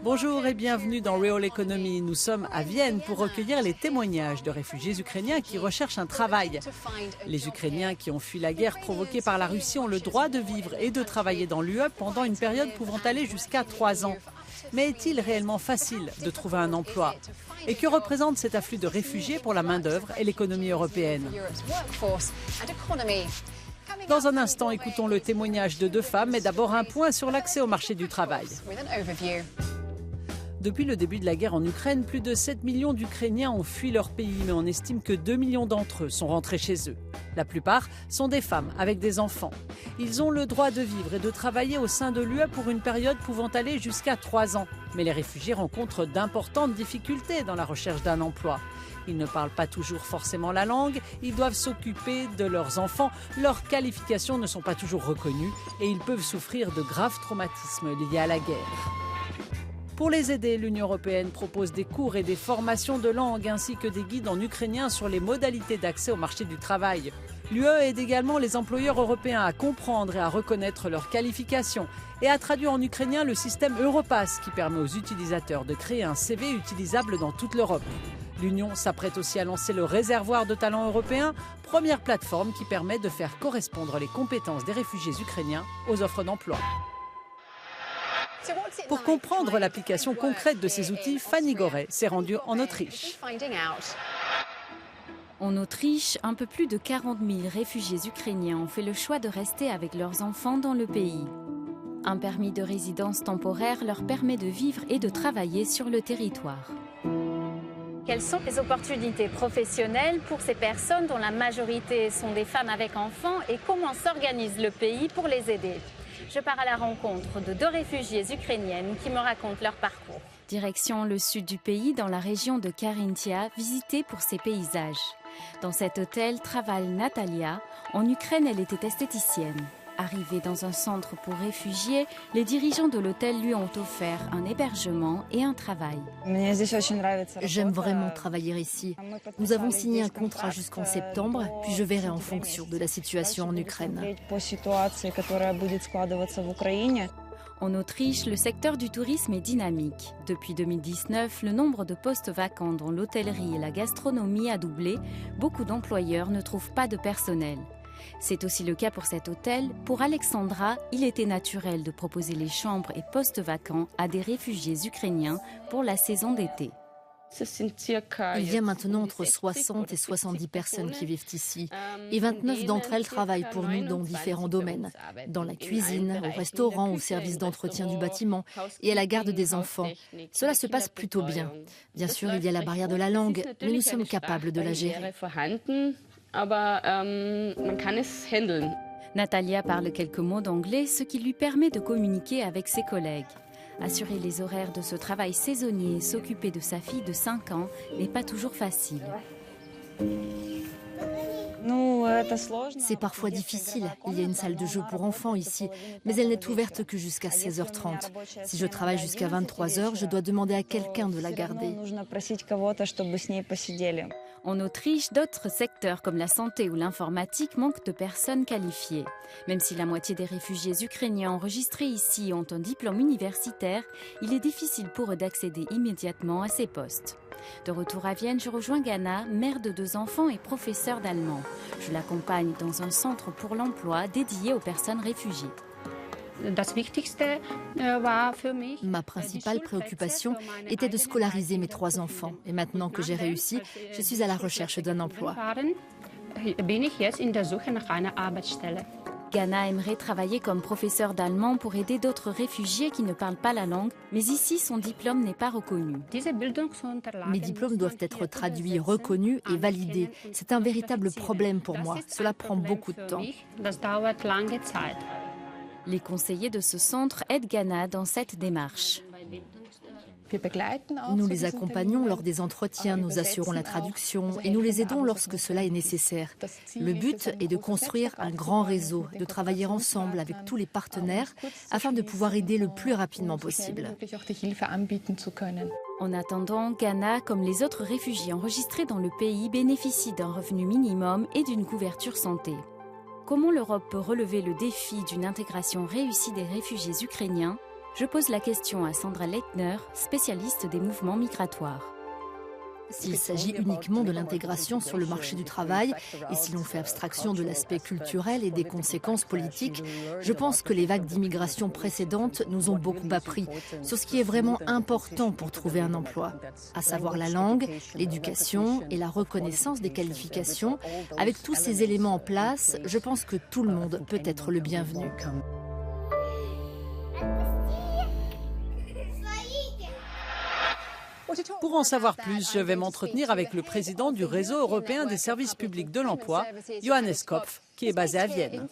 Bonjour et bienvenue dans Real Economy. Nous sommes à Vienne pour recueillir les témoignages de réfugiés ukrainiens qui recherchent un travail. Les Ukrainiens qui ont fui la guerre provoquée par la Russie ont le droit de vivre et de travailler dans l'UE pendant une période pouvant aller jusqu'à 3 ans. Mais est-il réellement facile de trouver un emploi? Et que représente cet afflux de réfugiés pour la main-d'œuvre et l'économie européenne? Dans un instant, écoutons le témoignage de 2 femmes, mais d'abord un point sur l'accès au marché du travail. Depuis le début de la guerre en Ukraine, plus de 7 millions d'Ukrainiens ont fui leur pays, mais on estime que 2 millions d'entre eux sont rentrés chez eux. La plupart sont des femmes avec des enfants. Ils ont le droit de vivre et de travailler au sein de l'UE pour une période pouvant aller jusqu'à 3 ans. Mais les réfugiés rencontrent d'importantes difficultés dans la recherche d'un emploi. Ils ne parlent pas toujours forcément la langue, ils doivent s'occuper de leurs enfants, leurs qualifications ne sont pas toujours reconnues et ils peuvent souffrir de graves traumatismes liés à la guerre. Pour les aider, l'Union européenne propose des cours et des formations de langue ainsi que des guides en ukrainien sur les modalités d'accès au marché du travail. L'UE aide également les employeurs européens à comprendre et à reconnaître leurs qualifications et à traduire en ukrainien le système Europass qui permet aux utilisateurs de créer un CV utilisable dans toute l'Europe. L'Union s'apprête aussi à lancer le réservoir de talents européens, première plateforme qui permet de faire correspondre les compétences des réfugiés ukrainiens aux offres d'emploi. Pour comprendre l'application concrète de ces outils, Fanny Goret s'est rendue en Autriche. En Autriche, un peu plus de 40 000 réfugiés ukrainiens ont fait le choix de rester avec leurs enfants dans le pays. Un permis de résidence temporaire leur permet de vivre et de travailler sur le territoire. Quelles sont les opportunités professionnelles pour ces personnes dont la majorité sont des femmes avec enfants et comment s'organise le pays pour les aider? Je pars à la rencontre de 2 réfugiées ukrainiennes qui me racontent leur parcours. Direction le sud du pays, dans la région de Carinthia, visitée pour ses paysages. Dans cet hôtel travaille Natalia. En Ukraine, elle était esthéticienne. Arrivée dans un centre pour réfugiés, les dirigeants de l'hôtel lui ont offert un hébergement et un travail. J'aime vraiment travailler ici. Nous avons signé un contrat jusqu'en septembre, puis je verrai en fonction de la situation en Ukraine. En Autriche, le secteur du tourisme est dynamique. Depuis 2019, le nombre de postes vacants dans l'hôtellerie et la gastronomie a doublé. Beaucoup d'employeurs ne trouvent pas de personnel. C'est aussi le cas pour cet hôtel. Pour Alexandra, il était naturel de proposer les chambres et postes vacants à des réfugiés ukrainiens pour la saison d'été. Il y a maintenant entre 60 et 70 personnes qui vivent ici. Et 29 d'entre elles travaillent pour nous dans différents domaines. Dans la cuisine, au restaurant, au service d'entretien du bâtiment et à la garde des enfants. Cela se passe plutôt bien. Bien sûr, il y a la barrière de la langue, mais nous sommes capables de la gérer. Natalia parle quelques mots d'anglais, ce qui lui permet de communiquer avec ses collègues. Assurer les horaires de ce travail saisonnier et s'occuper de sa fille de 5 ans n'est pas toujours facile. C'est parfois difficile. Il y a une salle de jeu pour enfants ici, mais elle n'est ouverte que jusqu'à 16h30. Si je travaille jusqu'à 23h, je dois demander à quelqu'un de la garder. En Autriche, d'autres secteurs comme la santé ou l'informatique manquent de personnes qualifiées. Même si la moitié des réfugiés ukrainiens enregistrés ici ont un diplôme universitaire, il est difficile pour eux d'accéder immédiatement à ces postes. De retour à Vienne, je rejoins Gana, mère de 2 enfants et professeure d'allemand. Je l'accompagne dans un centre pour l'emploi dédié aux personnes réfugiées. Ma principale préoccupation était de scolariser mes 3 enfants. Et maintenant que j'ai réussi, je suis à la recherche d'un emploi. Gana aimerait travailler comme professeur d'allemand pour aider d'autres réfugiés qui ne parlent pas la langue, mais ici son diplôme n'est pas reconnu. Mes diplômes doivent être traduits, reconnus et validés. C'est un véritable problème pour moi. Cela prend beaucoup de temps. Les conseillers de ce centre aident Gana dans cette démarche. Nous les accompagnons lors des entretiens, nous assurons la traduction et nous les aidons lorsque cela est nécessaire. Le but est de construire un grand réseau, de travailler ensemble avec tous les partenaires afin de pouvoir aider le plus rapidement possible. En attendant, Gana, comme les autres réfugiés enregistrés dans le pays, bénéficie d'un revenu minimum et d'une couverture santé. Comment l'Europe peut relever le défi d'une intégration réussie des réfugiés ukrainiens? Je pose la question à Sandra Leitner, spécialiste des mouvements migratoires. S'il s'agit uniquement de l'intégration sur le marché du travail et si l'on fait abstraction de l'aspect culturel et des conséquences politiques, je pense que les vagues d'immigration précédentes nous ont beaucoup appris sur ce qui est vraiment important pour trouver un emploi, à savoir la langue, l'éducation et la reconnaissance des qualifications. Avec tous ces éléments en place, je pense que tout le monde peut être le bienvenu. Pour en savoir plus, je vais m'entretenir avec le président du Réseau européen des services publics de l'emploi, Johannes Kopf, qui est basé à Vienne.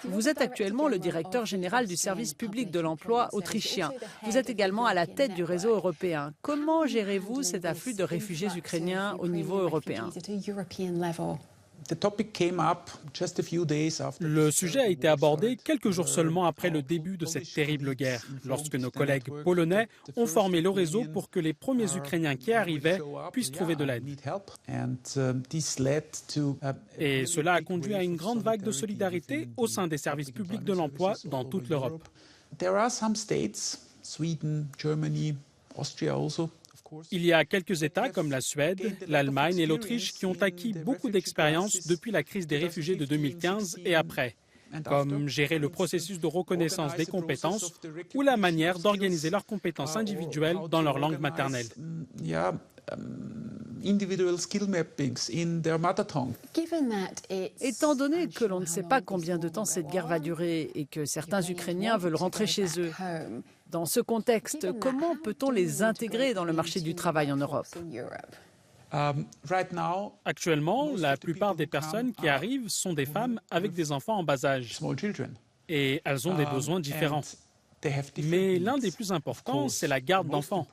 Vous êtes actuellement le directeur général du service public de l'emploi autrichien. Vous êtes également à la tête du réseau européen. Comment gérez-vous cet afflux de réfugiés ukrainiens au niveau européen ? Le sujet a été abordé quelques jours seulement après le début de cette terrible guerre, lorsque nos collègues polonais ont formé le réseau pour que les premiers Ukrainiens qui arrivaient puissent trouver de l'aide. Et cela a conduit à une grande vague de solidarité au sein des services publics de l'emploi dans toute l'Europe. Il y a quelques États comme la Suède, l'Allemagne et l'Autriche qui ont acquis beaucoup d'expérience depuis la crise des réfugiés de 2015 et après, comme gérer le processus de reconnaissance des compétences ou la manière d'organiser leurs compétences individuelles dans leur langue maternelle. Étant donné que l'on ne sait pas combien de temps cette guerre va durer et que certains Ukrainiens veulent rentrer chez eux, dans ce contexte, comment peut-on les intégrer dans le marché du travail en Europe ? Actuellement, la plupart des personnes qui arrivent sont des femmes avec des enfants en bas âge. Et elles ont des besoins différents. Mais l'un des plus importants, c'est la garde d'enfants.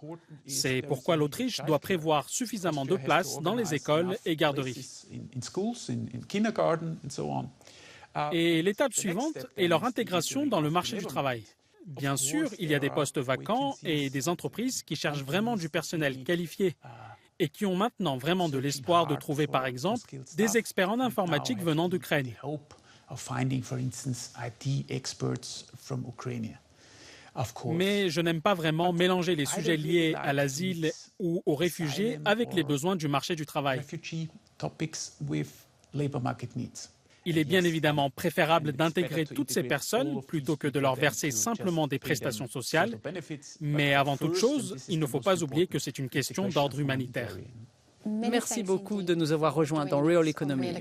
C'est pourquoi l'Autriche doit prévoir suffisamment de places dans les écoles et garderies. Et l'étape suivante est leur intégration dans le marché du travail. Bien sûr, il y a des postes vacants et des entreprises qui cherchent vraiment du personnel qualifié et qui ont maintenant vraiment de l'espoir de trouver, par exemple, des experts en informatique venant d'Ukraine. Mais je n'aime pas vraiment mélanger les sujets liés à l'asile ou aux réfugiés avec les besoins du marché du travail. Il est bien évidemment préférable d'intégrer toutes ces personnes plutôt que de leur verser simplement des prestations sociales. Mais avant toute chose, il ne faut pas oublier que c'est une question d'ordre humanitaire. Merci beaucoup de nous avoir rejoints dans Real Economy.